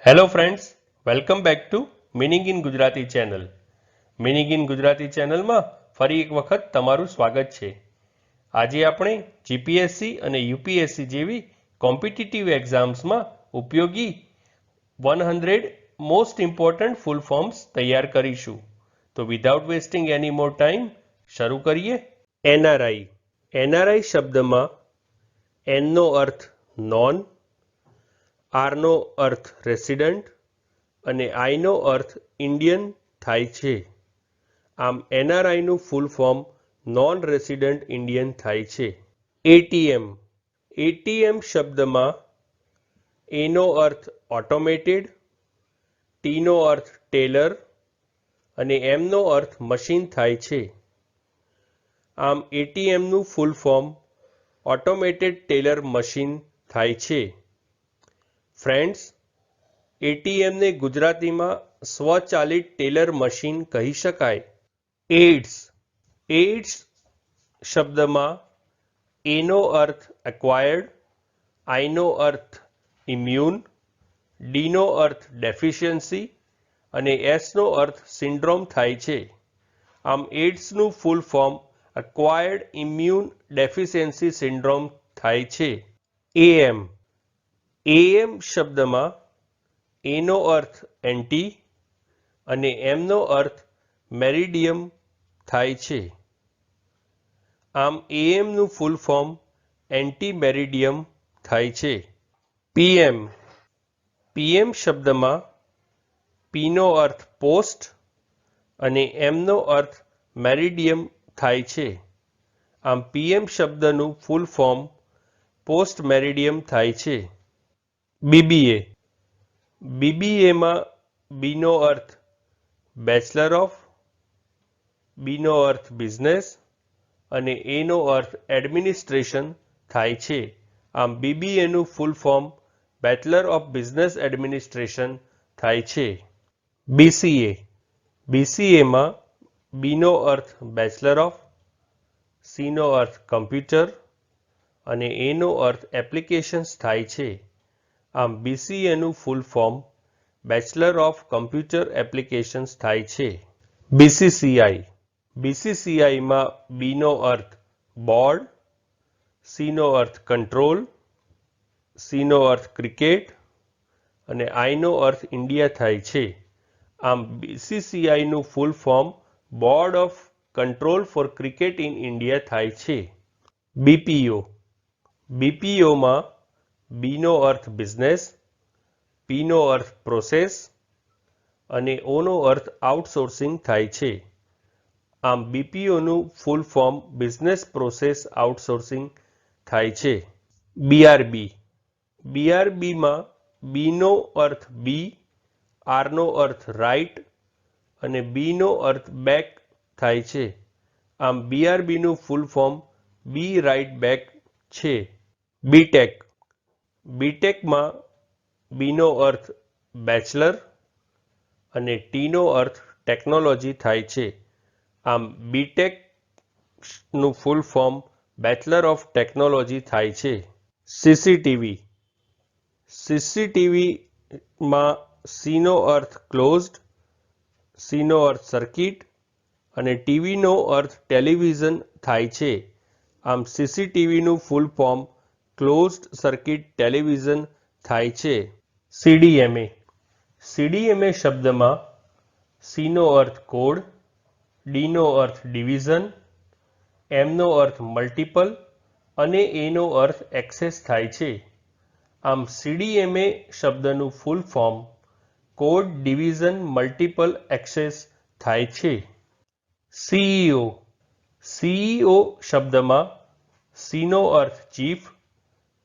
Hello friends, welcome back to meaning in Gujarati channel. Meaning in Gujarati ચેનલમાં ફરી એક વખત તમારું સ્વાગત છે. આજે આપણે જીપીએસસી અને યુપીએસસી જેવી કોમ્પિટિટિવ એક્ઝામ્સમાં ઉપયોગી 100 મોસ્ટ ઇમ્પોર્ટન્ટ ફૂલ ફોર્મ્સ તૈયાર કરીશું. તો વિધાઉટ વેસ્ટિંગ એની મોર ટાઈમ શરૂ કરીએ. એનઆરઆઈ. એનઆરઆઈ શબ્દમાં એનનો અર્થ નોન, આરનો અર્થ રેસિડન્ટ અને આઈનો અર્થ ઇન્ડિયન થાય છે. આમ એનઆરઆઈનું full form non resident Indian થાય છે. એટીએમ. એટીએમ શબ્દમાં એનો અર્થ ઓટોમેટેડ, ટીનો અર્થ ટેલર અને એમનો અર્થ મશીન થાય છે. આમ એટીએમનું full form automated teller machine થાય છે. ફ્રેન્ડ્સ, એટીએમને ગુજરાતીમાં સ્વચાલિત ટેલર મશીન કહી શકાય. એઇડ્સ. એઇડ્સ શબ્દમાં એનો અર્થ એક્વાયર્ડ, આઈનો અર્થ ઇમ્યુન, ડીનો અર્થ ડેફિશિયન્સી અને એસનો અર્થ સિન્ડ્રોમ થાય છે. આમ એઇડ્સનું full form acquired immune deficiency syndrome થાય છે. એએમ. એએમ શબ્દમાં એનો અર્થ એન્ટી અને એમનો અર્થ મેરિડિયમ થાય છે. આમ એએમનું ફૂલ ફોર્મ એન્ટી મેરિડિયમ થાય છે. પીએમ. પીએમ શબ્દમાં પીનો અર્થ પોસ્ટ અને એમનો અર્થ મેરિડિયમ થાય છે. આમ પીએમ શબ્દનું ફૂલ ફોર્મ પોસ્ટ મેરિડિયમ થાય છે. બીબીએ. બીબીએમાં બીનો અર્થ bachelor of, Bino earth business અને એનો અર્થ એડમિનિસ્ટ્રેશન થાય છે. આમ બીબીએનું full form bachelor of business administration થાય છે. બીસીએ. બીસીએમાં બીનો અર્થ બેચલર ઓફ, સીનો અર્થ કમ્પ્યુટર અને એનો અર્થ એપ્લિકેશન્સ થાય છે. આમ બીસીએનું full form bachelor of computer applications થાય છે. બીસીસીઆઈ. બીસીસીઆઈમાં બીનો અર્થ બોર્ડ, સીનો અર્થ કંટ્રોલ, સીનો અર્થ ક્રિકેટ અને આઈનો અર્થ ઇન્ડિયા થાય છે. આમ બીસીસીઆઈનું full form board of control for cricket in India થાય છે. બીપીઓ. બીપીઓમાં બીનો અર્થ બિઝનેસ, પીનો અર્થ પ્રોસેસ અને ઓનો અર્થ આઉટસોર્સિંગ થાય છે. આમ બીપીઓનું full form business process outsourcing થાય છે. બીઆરબી. બીઆરબીમાં બીનો અર્થ બી, આરનો અર્થ રાઇટ અને બીનો અર્થ બેક થાય છે. આમ બીઆરબીનું full form B write back છે. બીટેક. બીટેકમાં બીનો અર્થ બેચલર અને ટીનો અર્થ ટેકનોલોજી થાય છે. આમ બીટેકનું full form bachelor of technology થાય છે. સીસીટીવી. સીસીટીવીમાં સીનો અર્થ ક્લોઝડ, સીનો અર્થ સર્કિટ અને ટીવીનો અર્થ ટેલિવિઝન થાય છે. આમ સીસીટીવીનું full form closed circuit television થાય છે. સીડીએમએ. સીડીએમએ શબ્દમાં સીનો અર્થ કોડ, ડીનો અર્થ ડિવિઝન, એમનો અર્થ મલ્ટિપલ અને એનો અર્થ એક્સેસ થાય છે. આમ સીડીએમએ શબ્દનું full form code division multiple access થાય છે. સીઈઓ. સીઈઓ શબ્દમાં સીનો અર્થ ચીફ,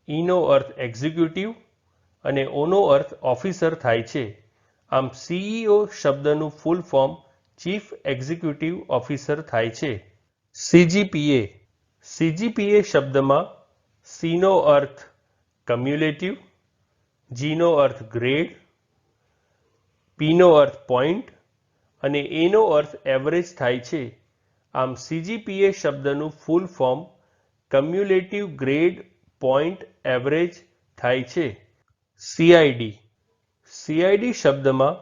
ઈનો અર્થ એક્ઝિક્યુટિવ અને ઓનો અર્થ ઓફિસર થાય છે. આમ સીઈઓ શબ્દનું full form chief executive officer થાય છે. સીજીપીએ. સીજીપીએ શબ્દમાં સીનો અર્થ કમ્યુલેટિવ, જીનો અર્થ ગ્રેડ, પીનો અર્થ પોઈન્ટ અને એનો અર્થ એવરેજ થાય છે. આમ સીજીપીએ શબ્દનું full form cumulative grade point average થાય છે. સીઆઈડી. CID શબ્દમાં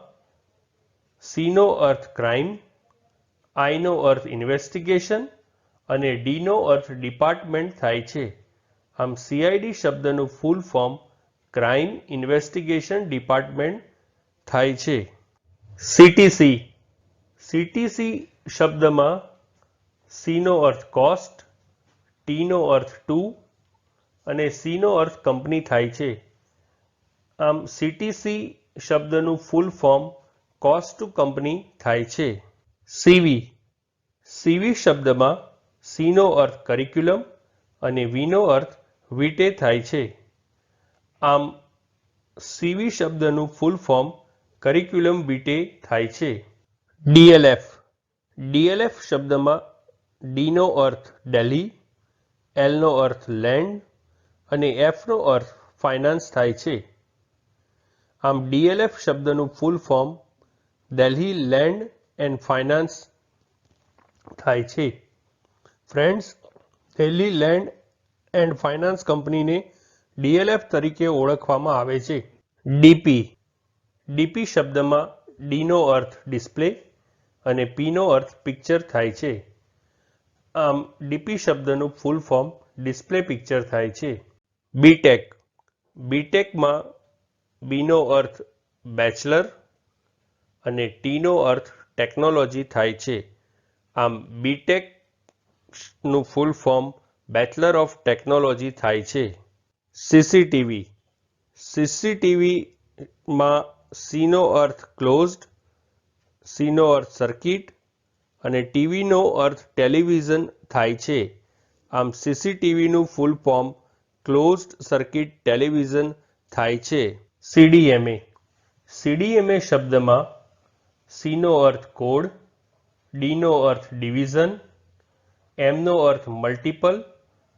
C નો અર્થ ક્રાઇમ, I નો અર્થ ઇન્વેસ્ટિગેશન અને D નો અર્થ ડિપાર્ટમેન્ટ થાય છે. આમ CID શબ્દનું full form crime investigation department થાય છે. CTC શબ્દમાં C નો અર્થ કોસ્ટ, T નો અર્થ ટુ અને C નો અર્થ કંપની થાય છે. આમ CTC શબ્દનું full form cost to company થાય છે. CV શબ્દમાં C નો અર્થ કરિક્યુલમ અને V નો અર્થ વીટે થાય છે. આમ CV શબ્દનું ફૂલ ફોર્મ કરિક્યુલમ વીટે થાય છે. DLF શબ્દમાં D નો અર્થ દિલ્હી, L નો અર્થ લેન્ડ અને F નો અર્થ ફાઇનાન્સ થાય છે. આમ DLF શબ્દનું full form Delhi land and finance થાય છે. Friends, Delhi land and finance કંપનીને DLF તરીકે ઓળખવામાં આવે છે. DP શબ્દમાં D નો અર્થ ડિસ્પ્લે અને P નો અર્થ પિક્ચર થાય છે. આમ DP શબ્દનું ફૂલ ફોર્મ ડિસ્પ્લે પિક્ચર થાય છે. બીટેકમાં B નો અર્થ બેચલર અને T નો અર્થ ટેકનોલોજી થાય છે. આમ બીટેકનું full form bachelor of technology થાય છે. CCTVમાં C નો અર્થ ક્લોઝડ, C નો અર્થ સર્કિટ અને TV નો અર્થ ટેલિવિઝન થાય છે. આમ CCTVનું full form closed circuit television થાય છે. CDMA શબ્દમાં C નો અર્થ કોડ, D નો અર્થ ડિવિઝન, M નો અર્થ મલ્ટિપલ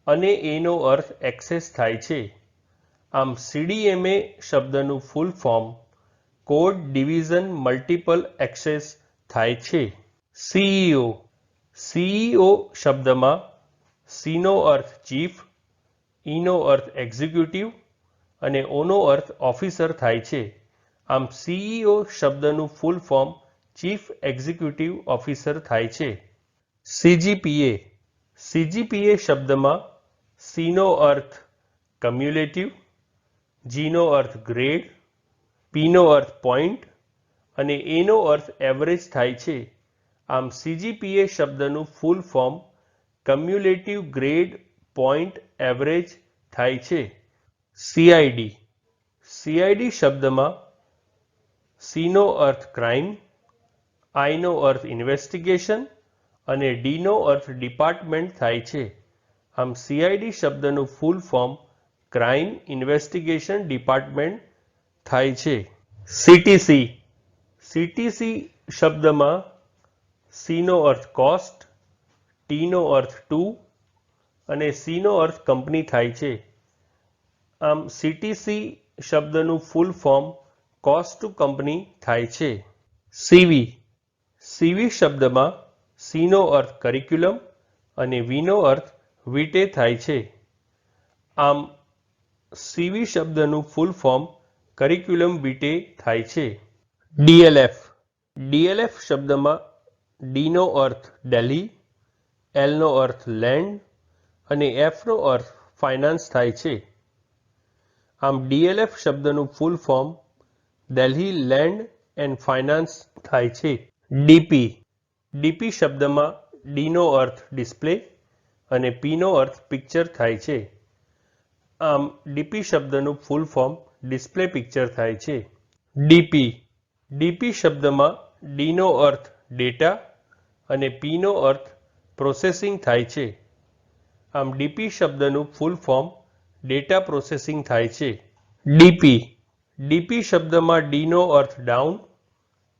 અને A નો અર્થ એક્સેસ થાય છે. આમ CDMA શબ્દનું full form code division multiple access થાય છે. CEO શબ્દમાં C નો અર્થ ચીફ, E નો અર્થ એક્ઝિક્યુટિવ અને O નો અર્થ ઓફિસર થાય છે. આમ CEO શબ્દનું full form chief executive officer થાય છે. CGPA શબ્દમાં C નો અર્થ કમ્યુલેટિવ, G નો અર્થ ગ્રેડ, P નો અર્થ પોઈન્ટ અને A નો અર્થ એવરેજ થાય છે. આમ CGPA શબ્દનું full form cumulative grade point average થાય છે. CID શબ્દમાં C નો અર્થ ક્રાઇમ, I નો અર્થ ઇન્વેસ્ટિગેશન અને D નો અર્થ ડિપાર્ટમેન્ટ થાય છે. આમ CID શબ્દનું full form crime investigation department થાય છે. CTC શબ્દમાં C નો અર્થ કોસ્ટ, T નો અર્થ ટુ અને C નો અર્થ કંપની થાય છે. આમ CTC શબ્દનું full form cost to company થાય છે. CV શબ્દમાં C નો અર્થ કરિક્યુલમ અને V નો અર્થ વીટે થાય છે. આમ CV શબ્દનું ફૂલ ફોર્મ કરિક્યુલમ વીટે થાય છે. DLF શબ્દમાં D નો અર્થ દિલ્હી, L નો અર્થ લેન્ડ અને F નો અર્થ ફાઇનાન્સ થાય છે. આમ DLF શબ્દનું full form Delhi land and finance થાય છે. DP શબ્દમાં D નો અર્થ ડિસ્પ્લે અને P નો અર્થ પિક્ચર થાય છે. આમ DP શબ્દનું ફૂલ ફોર્મ ડિસ્પ્લે પિક્ચર થાય છે. DP શબ્દમાં D નો અર્થ ડેટા અને P નો અર્થ પ્રોસેસિંગ થાય છે. આમ DP શબ્દનું ફૂલ ફોર્મ ડેટા પ્રોસેસિંગ થાય છે. DP શબ્દમાં D નો અર્થ ડાઉન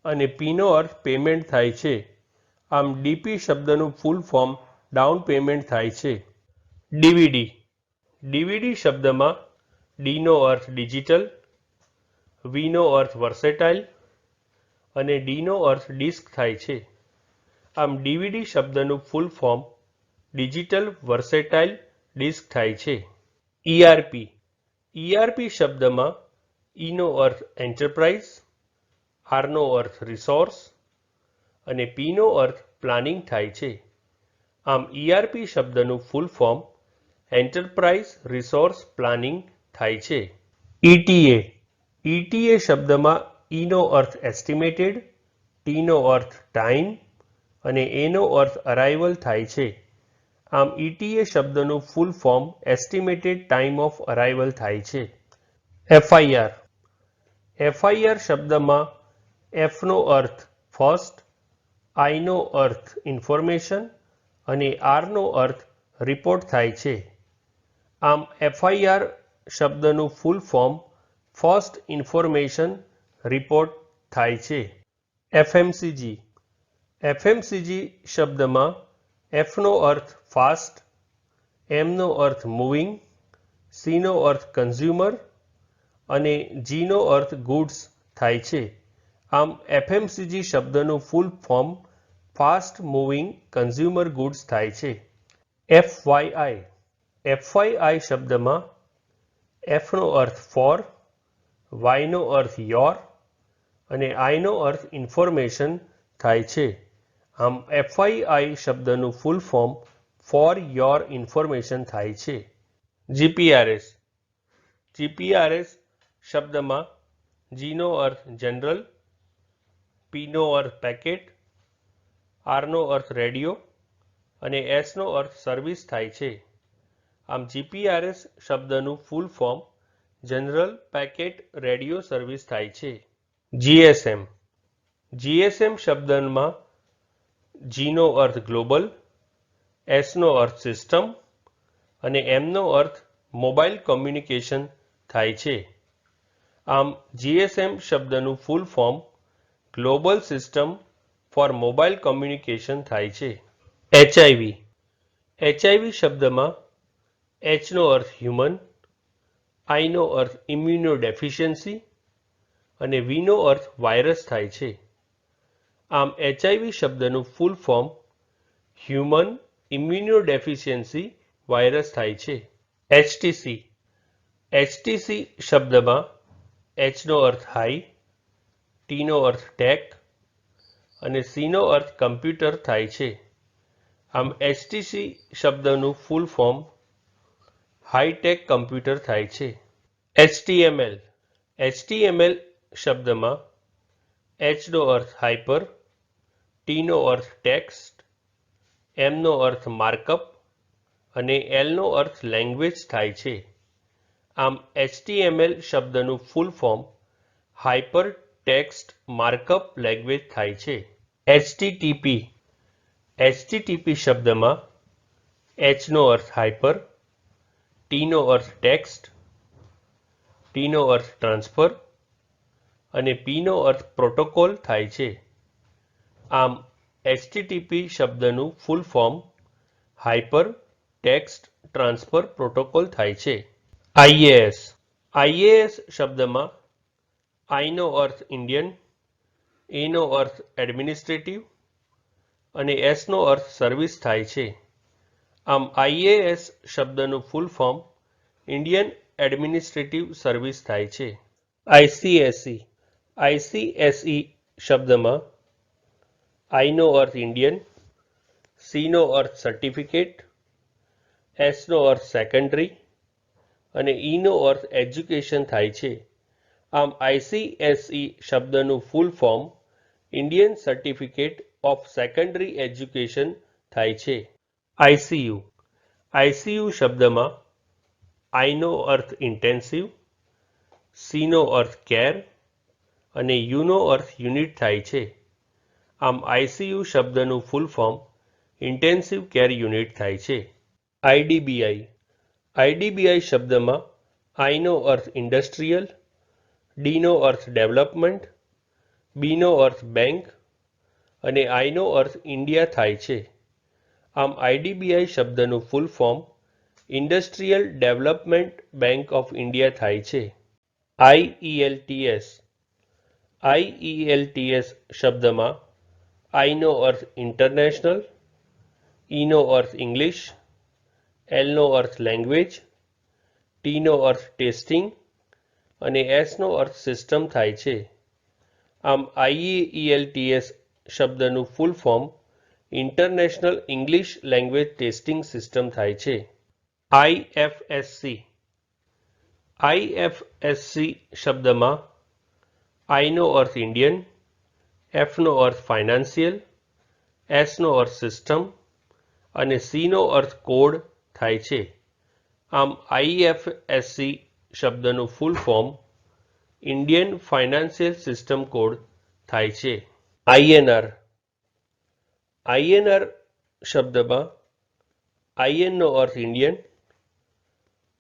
અને P નો અર્થ પેમેન્ટ થાય છે. આમ DP શબ્દનું ફૂલ ફોર્મ ડાઉન પેમેન્ટ થાય છે. DVD શબ્દમાં D નો અર્થ ડિજિટલ, V નો અર્થ વર્સેટાઇલ અને D નો અર્થ ડિસ્ક થાય છે. આમ DVD શબ્દનું full form digital versatile disc થાય છે. ERP શબ્દમાં ઈનો અર્થ એન્ટરપ્રાઇઝ, આરનો અર્થ રિસોર્સ અને પીનો અર્થ પ્લાનિંગ થાય છે. આમ ERP શબ્દનું full form enterprise resource planning થાય છે. ETA શબ્દમાં ઈનો અર્થ એસ્ટિમેટેડ, ટીનો અર્થ ટાઈમ અને એનો અર્થ અરાઇવલ થાય છે. આમ ETA શબ્દનું full form estimated time of arrival થાય છે. FIR શબ્દમાં Fનો અર્થ ફર્સ્ટ, Iનો અર્થ ઇન્ફોર્મેશન અને Rનો અર્થ રિપોર્ટ થાય છે. આમ FIR શબ્દનું full form first information report થાય છે. FMCG શબ્દમાં Fનો અર્થ ફાસ્ટ, Mનો અર્થ મૂવિંગ, Cનો અર્થ કન્ઝ્યુમર અને Gનો અર્થ ગુડ્સ થાય છે. આમ FMCG શબ્દનું full form fast moving consumer goods થાય છે. FYI શબ્દમાં Fનો અર્થ ફોર, Yનો અર્થ યોર અને Iનો અર્થ ઇન્ફોર્મેશન થાય છે. આમ FYI શબ્દનું full form for your information થાય છે. GPRS શબ્દમાં Gનો અર્થ જનરલ, Pનો અર્થ પેકેટ, Rનો અર્થ રેડિયો અને Sનો અર્થ સર્વિસ થાય છે. આમ GPRS શબ્દનું full form general packet radio service થાય છે. GSM શબ્દમાં Gનો અર્થ ગ્લોબલ, Sનો અર્થ સિસ્ટમ અને Mનો અર્થ મોબાઈલ કોમ્યુનિકેશન થાય છે. આમ GSM શબ્દનું full form global system for mobile communication થાય છે. HIV શબ્દમાં Hનો અર્થ હ્યુમન, Iનો અર્થ ઇમ્યુનોડેફિશિયન્સી અને Vનો અર્થ વાયરસ થાય છે. આમ HIV શબ્દનું ફૂલ ફોર્મ હ્યુમન ઇમ્યુનોડેફિશિયન્સી વાયરસ થાય છે. HTC શબ્દમાં Hનો અર્થ હાઈ, Tનો અર્થ ટેક અને Cનો અર્થ કમ્પ્યુટર થાય છે. આમ HTC શબ્દનું ફૂલ ફોર્મ હાઈટેક કમ્પ્યુટર થાય છે. HTML શબ્દમાં Hનો અર્થ હાઇપર, Tનો અર્થ ટેક્સ્ટ, Mનો અર્થ માર્કઅપ અને Lનો અર્થ લેંગ્વેજ થાય છે. આમ HTML શબ્દનું full form hyper text markup language થાય છે. HTTP શબ્દમાં Hનો અર્થ હાઇપર, Tનો અર્થ ટેક્સ્ટ, Tનો અર્થ ટ્રાન્સફર અને Pનો અર્થ પ્રોટોકોલ થાય છે. આમ HTTP શબ્દનું full form hyper text transfer protocol થાય છે. IAS શબ્દમાં Iનો અર્થ ઇન્ડિયન, Aનો અર્થ એડમિનિસ્ટ્રેટિવ અને Sનો અર્થ સર્વિસ થાય છે. આમ IAS શબ્દનું full form Indian administrative service થાય છે. ICSE શબ્દમાં Iનો અર્થ ઇન્ડિયન, Cનો અર્થ સર્ટિફિકેટ, Sનો અર્થ સેકન્ડરી અને Eનો અર્થ એજ્યુકેશન થાય છે. આમ ICSE શબ્દનું full form Indian certificate of secondary education થાય છે. ICU શબ્દમાં Iનો અર્થ ઇન્ટેન્સિવ, Cનો અર્થ કેર અને Uનો અર્થ યુનિટ થાય છે. આમ ICU શબ્દનું full form intensive care unit થાય છે. IDBI શબ્દમાં Iનો અર્થ ઇન્ડસ્ટ્રીયલ, Dનો અર્થ ડેવલપમેન્ટ, Bનો અર્થ બેંક અને Iનો અર્થ ઇન્ડિયા થાય છે. આમ IDBI શબ્દનું full form industrial development bank of India થાય છે. IELTS શબ્દમાં Iનો અર્થ ઇન્ટરનેશનલ, Eનો અર્થ ઇંગ્લિશ, Lનો અર્થ લેંગ્વેજ, Tનો અર્થ ટેસ્ટિંગ અને એસનો અર્થ સિસ્ટમ થાય છે. આમ IELTS શબ્દનું full form international English language testing system થાય છે. IFSC શબ્દમાં આઈનો અર્થ ઇન્ડિયન, એફનો અર્થ ફાઇનાન્શિયલ, એસનો અર્થ સિસ્ટમ અને સીનો અર્થ કોડ થાય છે. આમ IFSC શબ્દનું full form Indian financial system code થાય છે. INR શબ્દમાં INનો અર્થ ઇન્ડિયન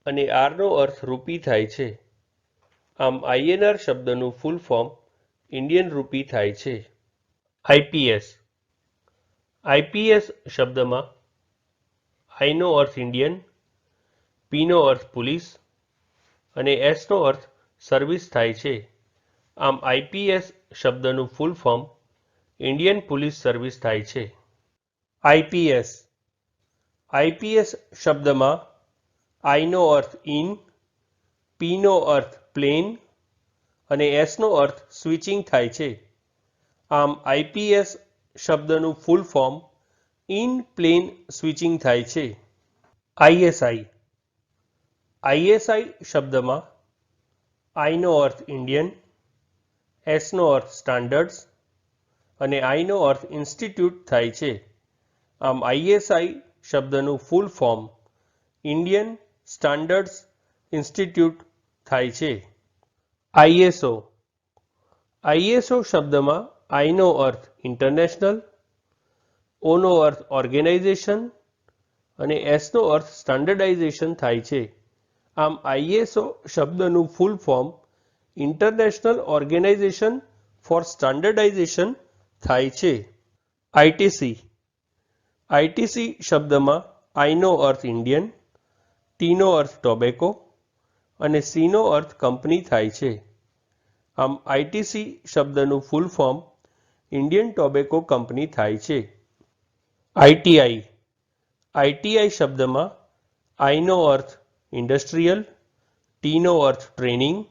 અને આરનો અર્થ રૂપી થાય છે. આમ INR શબ્દનું ફૂલ ફોર્મ ઇન્ડિયન રૂપી થાય છે. IPS શબ્દમાં આઈનો અર્થ ઇન્ડિયન, પીનો અર્થ પોલીસ અને એસનો અર્થ સર્વિસ થાય છે. આમ IPS શબ્દનું full form Indian police service થાય છે. IPS શબ્દમાં આઈનો અર્થ ઇન, પીનો અર્થ પ્લેન અને એસનો અર્થ સ્વિચિંગ થાય છે. આમ IPS શબ્દનું full form in plane switching થાય છે. ISI શબ્દમાં આઈનો અર્થ ઇન્ડિયન, એસનો અર્થ સ્ટાન્ડર્ડ્સ અને આઈનો અર્થ ઇન્સ્ટિટ્યૂટ થાય છે. આમ ISI શબ્દનું full form Indian standards institute થાય છે. ISO શબ્દમાં આઈનો અર્થ ઇન્ટરનેશનલ, ઓનો અર્થ ઓર્ગેનાઇઝેશન અને એસનો અર્થ સ્ટાન્ડર્ડાઇઝેશન થાય છે. આમ ISO શબ્દનું full form international organisation for standardisation થાય છે. ITC શબ્દમાં આઈનો અર્થ ઇન્ડિયન, ટીનો અર્થ ટોબેકો અને સીનો અર્થ કંપની થાય છે. આમ ITC શબ્દનું full form Indian tobacco company થાય છે. ITI શબ્દમાં આઈનો અર્થ ઇન્ડસ્ટ્રીયલ, ટીનો અર્થ ટ્રેનિંગ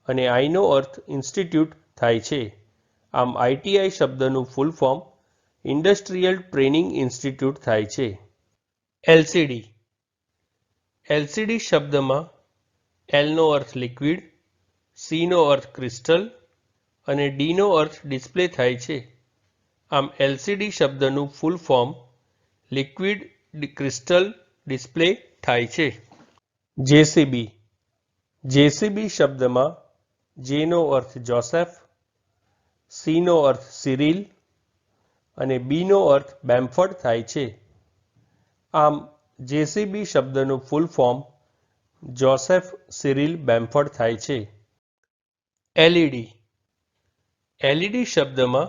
અને આઈનો અર્થ ઇન્સ્ટિટ્યૂટ થાય છે. આમ ITI શબ્દનું full form industrial training institute થાય છે. LCD શબ્દમાં એલનો અર્થ લિક્વિડ, સીનો અર્થ ક્રિસ્ટલ અને ડીનો અર્થ ડિસ્પ્લે થાય છે. આમ LCD શબ્દનું full form liquid crystal display થાય છે. JCB શબ્દમાં જેનો અર્થ જોસેફ, સીનો અર્થ સિરિલ અને બીનો અર્થ બેમ્ફર્ડ થાય છે. આમ JCB શબ્દનું ફૂલ ફોર્મ જોસેફ સિરિલ બેમ્ફર્ડ થાય છે. LED શબ્દમાં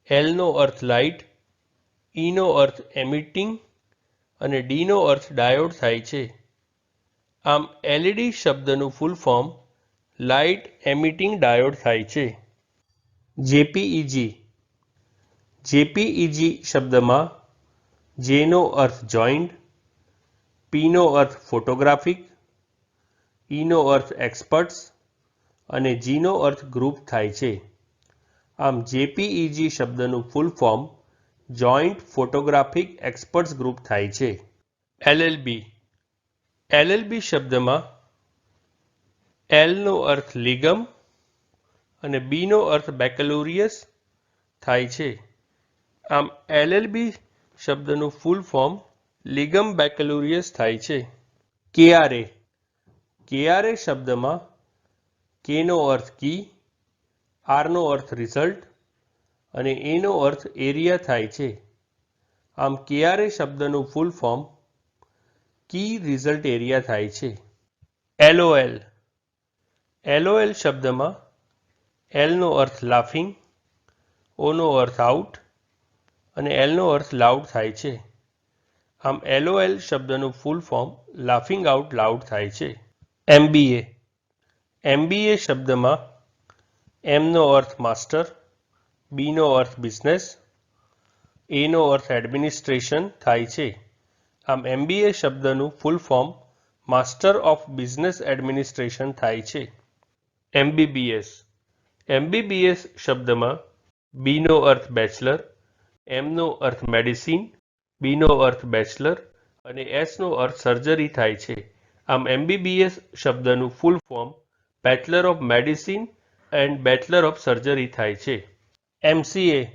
એલનો અર્થ લાઇટ, ઈનો અર્થ એમિટિંગ અને ડીનો અર્થ ડાયોડ થાય છે. આમ LED શબ્દનું full form light emitting diode થાય છે. JPEG શબ્દમાં જેનો અર્થ જોઇન્ટ, પીનો અર્થ ફોટોગ્રાફિક, ઈનો અર્થ એક્સપર્ટ્સ અને જીનો અર્થ ગ્રુપ થાય છે. આમ JPEG શબ્દનું full form joint photographic experts group થાય છે. LLB શબ્દમાં એલનો અર્થ લિગમ અને બીનો અર્થ બેકલોરિયસ થાય છે. આમ LLB શબ્દનું ફૂલ ફોર્મ લિગમ બેકલોરિયસ થાય છે. KRA શબ્દમાં કેનો અર્થ કી, આરનો અર્થ રિઝલ્ટ અને એનો અર્થ એરિયા થાય છે. આમ KRA શબ્દનું ફૂલ ફોર્મ કી રિઝલ્ટ એરિયા થાય છે. LOL શબ્દમાં એલનો અર્થ લાફિંગ, ઓનો અર્થ આઉટ અને એલનો અર્થ લાઉડ થાય છે. આમ LOL શબ્દનું full form laughing out loud થાય છે. MBA શબ્દમાં એમનો અર્થ માસ્ટર, બીનો અર્થ બિઝનેસ, એનો અર્થ એડમિનિસ્ટ્રેશન થાય છે. આમ MBA શબ્દનું full form master of business administration થાય છે. MBBS. MBBS શબ્દમાં બીનો અર્થ બેચલર, એમનો અર્થ મેડિસિન, બીનો અર્થ બેચલર અને એસનો અર્થ સર્જરી થાય છે. આમ MBBS શબ્દનું full form bachelor of medicine and bachelor of surgery થાય છે. MCA.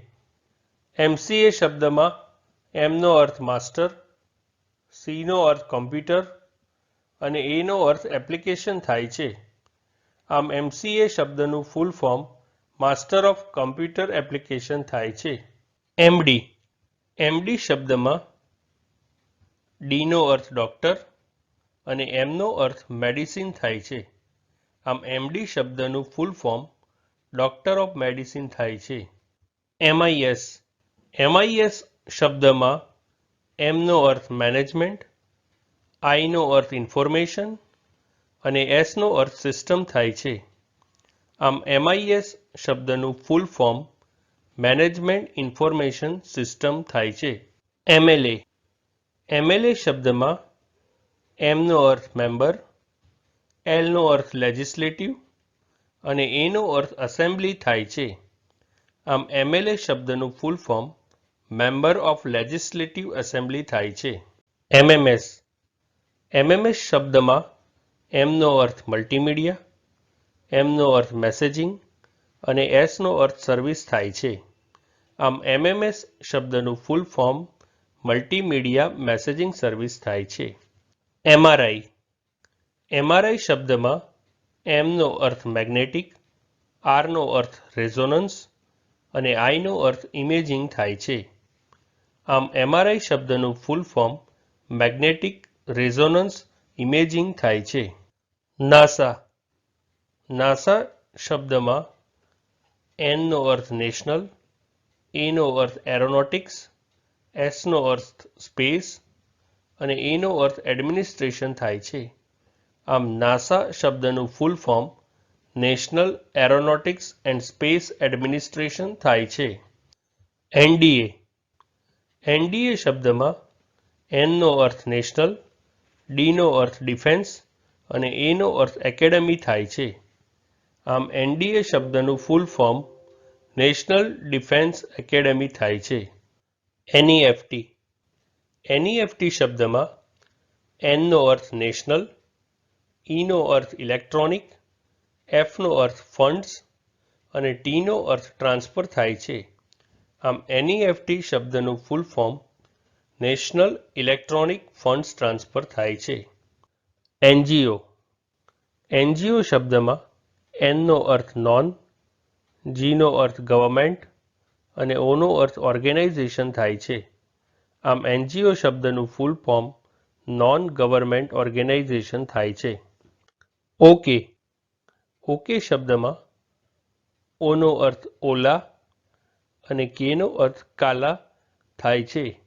MCA શબ્દમાં એમનો અર્થ માસ્ટર, સીનો અર્થ કોમ્પ્યુટર અને એનો અર્થ એપ્લિકેશન થાય છે. આમ MCA શબ્દનું full form master of computer application થાય છે. MD. MD શબ્દમાં ડીનો અર્થ ડોક્ટર અને એમનો અર્થ મેડિસિન થાય છે. આમ MD શબ્દનું full form doctor of medicine થાય છે. MIS. MIS શબ્દમાં એમનો અર્થ મેનેજમેન્ટ, આઈનો અર્થ ઇન્ફોર્મેશન અને એસનો અર્થ સિસ્ટમ થાય છે. આમ MIS શબ્દનું full form management information system થાય છે. MLA. MLA શબ્દમાં એમનો અર્થ મેમ્બર, એલનો અર્થ લેજિસ્લેટિવ અને એનો અર્થ અસેમ્બલી થાય છે. આમ MLA શબ્દનું full form member of legislative assembly થાય છે. MMS. MMS શબ્દમાં એમનો અર્થ મલ્ટીમીડિયા, એમનો અર્થ મેસેજિંગ અને એસનો અર્થ સર્વિસ થાય છે. આમ MMS શબ્દનું full form multimedia messaging service થાય છે. MRI. MRI શબ્દમાં એમનો અર્થ મેગ્નેટિક, આરનો અર્થ રેઝોનન્સ અને આઈનો અર્થ ઇમેજિંગ થાય છે. આમ MRI શબ્દનું full form magnetic resonance imaging થાય છે. NASA. NASA શબ્દમાં એનનો અર્થ નેશનલ, એનો અર્થ એરોનોટિક્સ, એસનો અર્થ સ્પેસ અને એનો અર્થ એડમિનિસ્ટ્રેશન થાય છે. આમ NASA શબ્દનું full form national aeronautics and space administration થાય છે. NDA. NDA શબ્દમાં એનનો અર્થ નેશનલ, ડીનો અર્થ ડિફેન્સ અને એનો અર્થ એકેડમી થાય છે. આમ NDA શબ્દનું full form national defence academy થાય છે. NEFT. NEFT શબ્દમાં એનનો અર્થ નેશનલ, ઈનો અર્થ ઇલેક્ટ્રોનિક, એફનો અર્થ ફંડ્સ અને ટીનો અર્થ ટ્રાન્સફર થાય છે. આમ NEFT શબ્દનું full form national electronic funds transfer થાય છે. NGO. NGO શબ્દમાં એનનો અર્થ નોન, જીનો અર્થ ગવર્મેન્ટ અને ઓનો અર્થ ઓર્ગેનાઇઝેશન થાય છે. આમ NGO શબ્દનું full form non government organisation થાય છે. OK. OK શબ્દમાં ઓનો અર્થ ઓલા અને કેનો અર્થ કાલા થાય છે.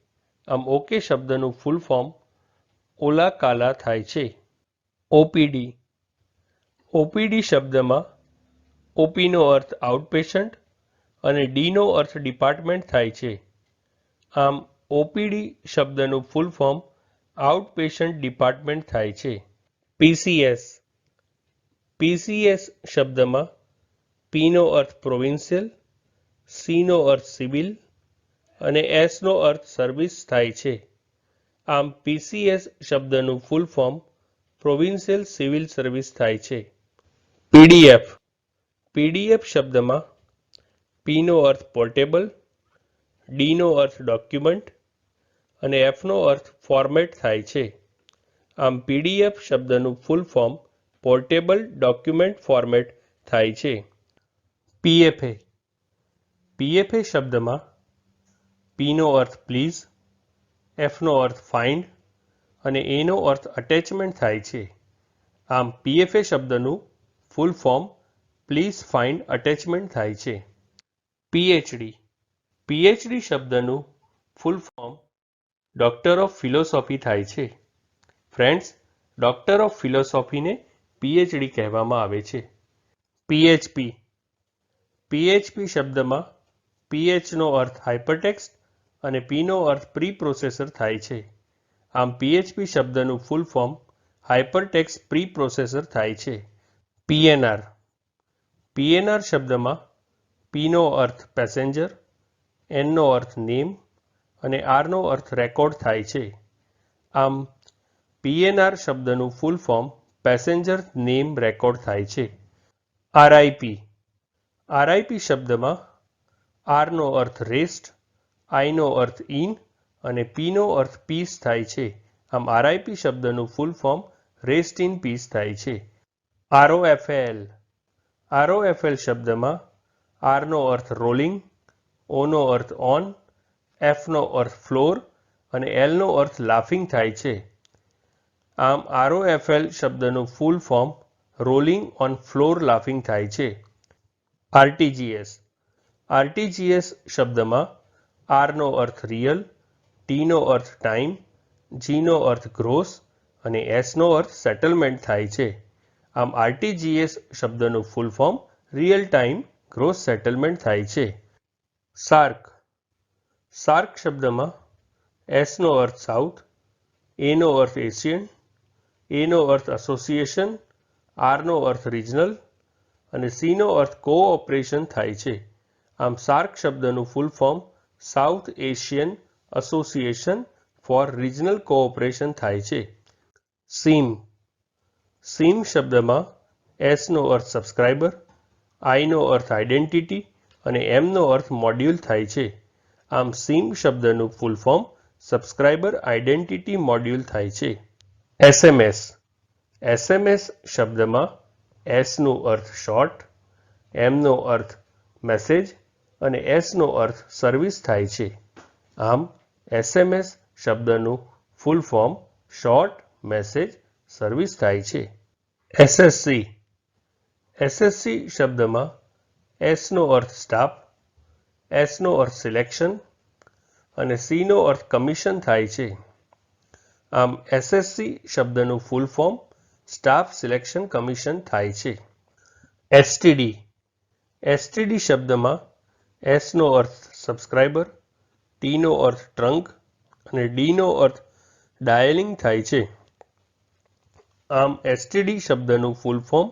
આમ OK શબ્દનું ફૂલ ફોર્મ ઓલા કાલા થાય છે. OPD. OPD શબ્દમાં ઓપીનો અર્થ આઉટપેશન્ટ અને ડીનો અર્થ ડિપાર્ટમેન્ટ થાય છે. આમ OPD શબ્દનું ફૂલ ફોર્મ આઉટપેશન્ટ ડિપાર્ટમેન્ટ થાય છે. PCS. PCS શબ્દમાં પીનો અર્થ પ્રોવિન્શિયલ, સીનો અર્થ સિવિલ અને એસનો અર્થ સર્વિસ થાય છે. આમ PCS શબ્દનું full form provincial civil service થાય છે. PDF. PDF શબ્દમાં પીનો અર્થ પોર્ટેબલ, ડીનો અર્થ ડોક્યુમેન્ટ અને એફનો અર્થ ફોર્મેટ થાય છે. આમ PDF શબ્દનું full form portable document format થાય છે. PFA. PFA શબ્દમાં પીનો અર્થ પ્લીઝ, એફનો અર્થ ફાઇન્ડ અને એનો અર્થ અટેચમેન્ટ થાય છે. આમ PFA શબ્દનું full form please find attachment થાય છે. PhD. PhD શબ્દનું full form doctor of philosophy થાય છે. ફ્રેન્ડ્સ, ડોક્ટર ઓફ ફિલોસોફીને PhD કહેવામાં આવે છે. PHP. PHP શબ્દમાં PHનો અર્થ હાઇપરટેક્સ્ટ અને Pનો અર્થ પ્રી પ્રોસેસર થાય છે. આમ PHP શબ્દનું full form hypertext pre processor થાય છે. PNR. પીએનઆર શબ્દમાં પીનો અર્થ પેસેન્જર, એનનો અર્થ નેમ અને આરનો અર્થ રેકોર્ડ થાય છે. આમ પીએનઆર શબ્દનું full form passenger name record થાય છે. આરઆઈપી આરઆઈપી શબ્દમાં આરનો અર્થ રેસ્ટ, આઈનો અર્થ ઇન અને પીનો અર્થ પીસ થાય છે. આમ આરઆઈપી શબ્દનું full form rest in peace થાય છે. આરઓએફએલ શબ્દમાં આરનો અર્થ રોલિંગ, ઓનો અર્થ ઓન, એફનો અર્થ ફ્લોર અને એલનો અર્થ લાફિંગ થાય છે. આમ આરઓએફએલ શબ્દનું full form rolling on floor laughing થાય છે. આરટીજીએસ શબ્દમાં આરનો અર્થ રિયલ, ટીનો અર્થ ટાઈમ, જીનો અર્થ ગ્રોસ અને એસનો અર્થ સેટલમેન્ટ થાય છે. આમ આરટીજીએસ શબ્દનું full form real time gross settlement થાય છે. સાર્ક શબ્દમાં એસનો અર્થ સાઉથ, એનો અર્થ એશિયન, એનો અર્થ એસોસિએશન, આરનો અર્થ રિજનલ અને સીનો અર્થ કોઓપરેશન થાય છે. આમ સાર્ક શબ્દનું full form south Asian association four regional cooperation થાય છે. સીમ શબ્દમાં એસનો અર્થ સબસ્ક્રાઇબર, આઈનો અર્થ આઇડેન્ટિટી અને એમનો અર્થ મોડ્યુલ થાય છે. આમ સીમ શબ્દનું full form subscriber identity module થાય છે. એસએમએસ શબ્દમાં એસનું અર્થ શોર્ટ, એમનો અર્થ મેસેજ અને એસનો અર્થ સર્વિસ થાય છે. આમ એસએમએસ શબ્દનું full form short message service થાય છે. એસએસસી શબ્દમાં એસનો અર્થ સ્ટાફ, એસનો અર્થ સિલેક્શન અને સીનો અર્થ કમિશન થાય છે. આમ એસએસસી શબ્દનું full form staff selection commission થાય છે. એસટીડી શબ્દમાં એસનો અર્થ સબસ્ક્રાઇબર, ટીનો અર્થ ટ્રંક અને ડીનો અર્થ ડાયલિંગ થાય છે. આમ એસટીડી શબ્દનું ફૂલ ફોર્મ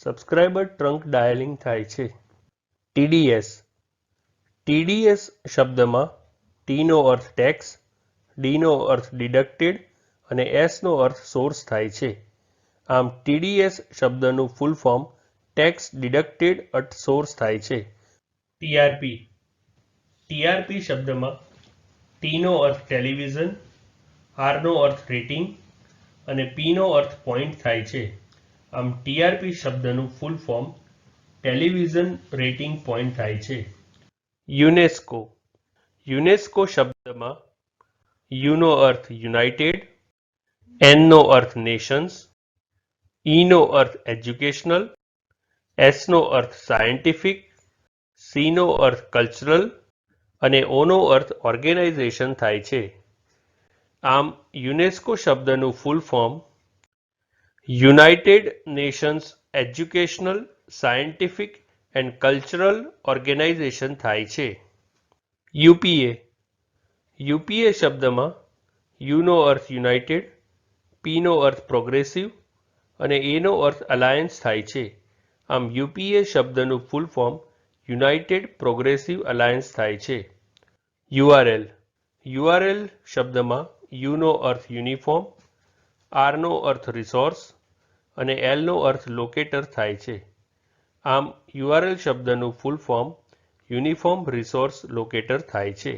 સબસ્ક્રાઇબર ટ્રંક ડાયલિંગ થાય છે. ટીડીએસ શબ્દમાં ટીનો અર્થ ટેક્સ, ડીનો અર્થ ડિડક્ટેડ અને એસનો અર્થ સોર્સ થાય છે. આમ ટીડીએસ શબ્દનું full form tax deducted અટ source થાય છે. ટીઆરપી શબ્દમાં ટીનો અર્થ ટેલિવિઝન, આરનો અર્થ રેટિંગ અને પીનો અર્થ પોઈન્ટ થાય છે. આમ ટીઆરપી શબ્દનું full form television rating point થાય છે. યુનેસ્કો શબ્દમાં યુનો અર્થ યુનાઇટેડ, એનનો અર્થ નેશન્સ, ઈનો અર્થ એજ્યુકેશનલ, એસનો અર્થ સાયન્ટિફિક, સીનો અર્થ કલ્ચરલ અને ઓનો અર્થ ઓર્ગેનાઇઝેશન થાય છે. આમ યુનેસ્કો શબ્દનું full form united nations educational, scientific and cultural organisation થાય છે. યુપીએ શબ્દમાં યુનો અર્થ યુનાઇટેડ, પીનો અર્થ પ્રોગ્રેસિવ અને એનો અર્થ અલાયન્સ થાય છે. આમ યુપીએ શબ્દનું full form United progressive alliance થાય છે. યુઆરએલ શબ્દમાં યુનો અર્થ યુનિફોર્મ, આરનો અર્થ રિસોર્સ અને એલનો અર્થ લોકેટર થાય છે. આમ યુઆરએલ શબ્દનું full form uniform resource locator થાય છે.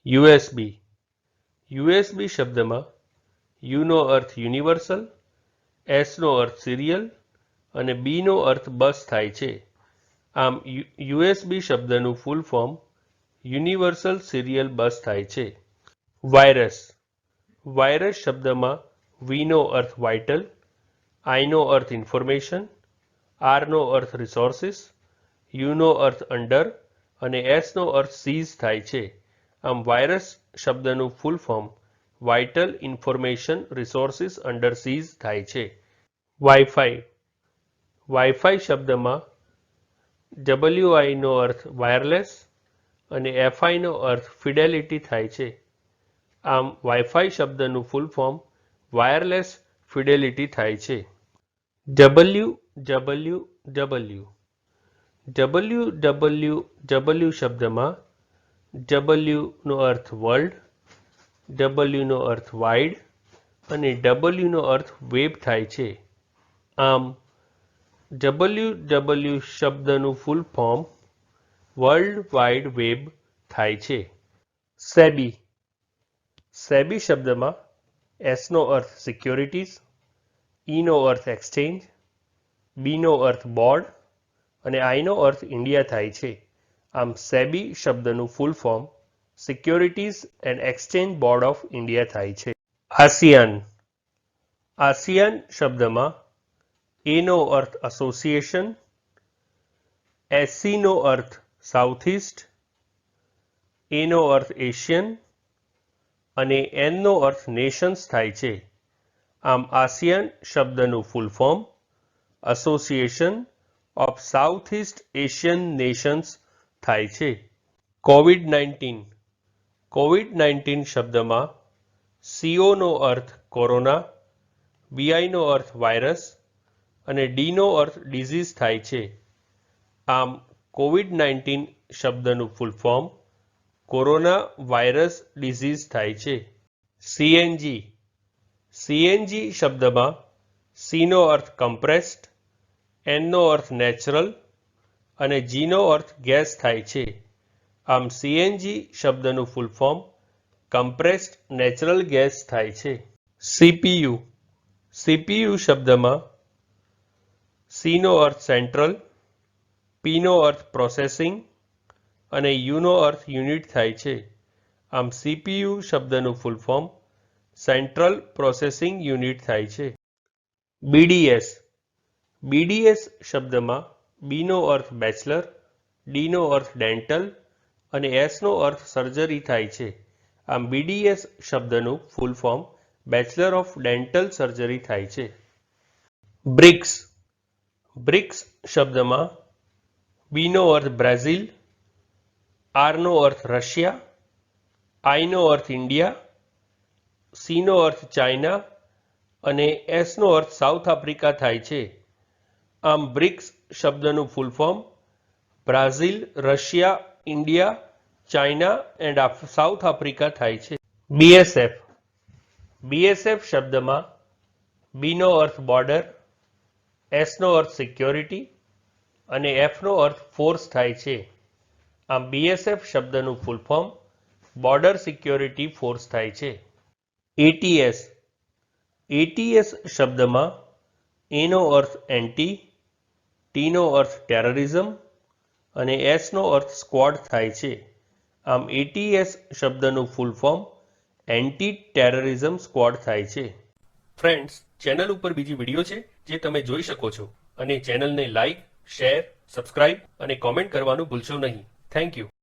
યુએસબી શબ્દમાં યુનો અર્થ યુનિવર્સલ, એસનો અર્થ સિરિયલ અને બીનો અર્થ બસ થાય છે. આમ યુએસબી શબ્દનું full form universal serial bus થાય છે. વાયરસ શબ્દમાં વીનો અર્થ વાઇટલ, આઈનો અર્થ ઇન્ફોર્મેશન, આરનો અર્થ રિસોર્સિસ, યુનો અર્થ અંડર અને એસનો અર્થ સીઝ થાય છે. આમ વાયરસ શબ્દનું full form vital information resources under seize થાય છે. વાઈફાઈ શબ્દમાં ડબલ્યુઆઈનો અર્થ વાયરલેસ અને એફઆઈનો અર્થ ફિડેલિટી થાય છે. આમ વાઈફાઈ શબ્દનું ફૂલ ફોર્મ વાયરલેસ ફિડેલિટી થાય છે. ડબલ્યુ WWW શબ્દમાં W નો અર્થ વર્લ્ડ, W નો અર્થ વાઇડ અને W નો અર્થ વેબ થાય છે. આમ WWW શબ્દનું full form world wide web થાય છે. સેબી શબ્દમાં S નો અર્થ સિક્યોરિટીઝ, E નો અર્થ એક્સચેન્જ, B નો અર્થ બોર્ડ અને I નો અર્થ ઇન્ડિયા થાય છે. આમ સેબી શબ્દનું full form securities and exchange board of India થાય છે. આસિયાન શબ્દમાં A નો અર્થ એસોસિએશન, SC નો અર્થ સાઉથ ઇસ્ટ, A નો અર્થ એશિયન અને N નો અર્થ નેશન્સ થાય છે. આમ આસિયાન શબ્દનું full form association of south east Asian nations થાય છે. કોવિડ-19 શબ્દમાં CO નો અર્થ કોરોના, VI નો અર્થ વાયરસ અને D નો અર્થ ડિઝીઝ થાય છે. આમ કોવિડ-19 શબ્દનું full form corona virus disease થાય છે. CNG શબ્દમાં C નો અર્થ કમ્પ્રેસ્ડ, N નો અર્થ નેચરલ અને G નો અર્થ ગેસ થાય છે. આમ CNG શબ્દનું full form compressed natural gas થાય છે. CPU શબ્દમાં C નો અર્થ સેન્ટ્રલ, P નો અર્થ પ્રોસેસિંગ અને U નો અર્થ યુનિટ થાય છે. આમ CPU શબ્દનું full form central processing unit થાય છે. BDS શબ્દમાં B નો અર્થ બેચલર, D નો અર્થ ડેન્ટલ અને S નો અર્થ સર્જરી થાય છે. આમ BDS શબ્દનું full form bachelor of dental surgery થાય છે. બ્રિક્સ શબ્દમાં B નો અર્થ બ્રાઝિલ, R નો અર્થ રશિયા, I નો અર્થ ઇન્ડિયા, C નો અર્થ ચાઇના અને S નો અર્થ સાઉથ આફ્રિકા થાય છે. આમ બ્રિક્સ શબ્દનું full form Brazil, Russia, India, China and South Africa થાય છે. BSF શબ્દમાં B નો અર્થ બોર્ડર, S નો અર્થ સિક્યોરિટી અને F નો અર્થ ફોર્સ થાય છે. આમ BSF શબ્દનું full form border security force થાય છે. ATS શબ્દમાં A નો અર્થ એન્ટી, T નો અર્થ ટેરરિઝમ અને S નો અર્થ સ્ક્વોડ થાય છે. આમ ATS શબ્દનું full form anti terrorism squad થાય છે. ફ્રેન્ડ્સ, ચેનલ ઉપર બીજી વિડીયો છે જે તમે જોઈ શકો છો અને ચેનલને લાઈક, શેર, સબસ્ક્રાઇબ અને કોમેન્ટ કરવાનું ભૂલશો નહીં. Thank you.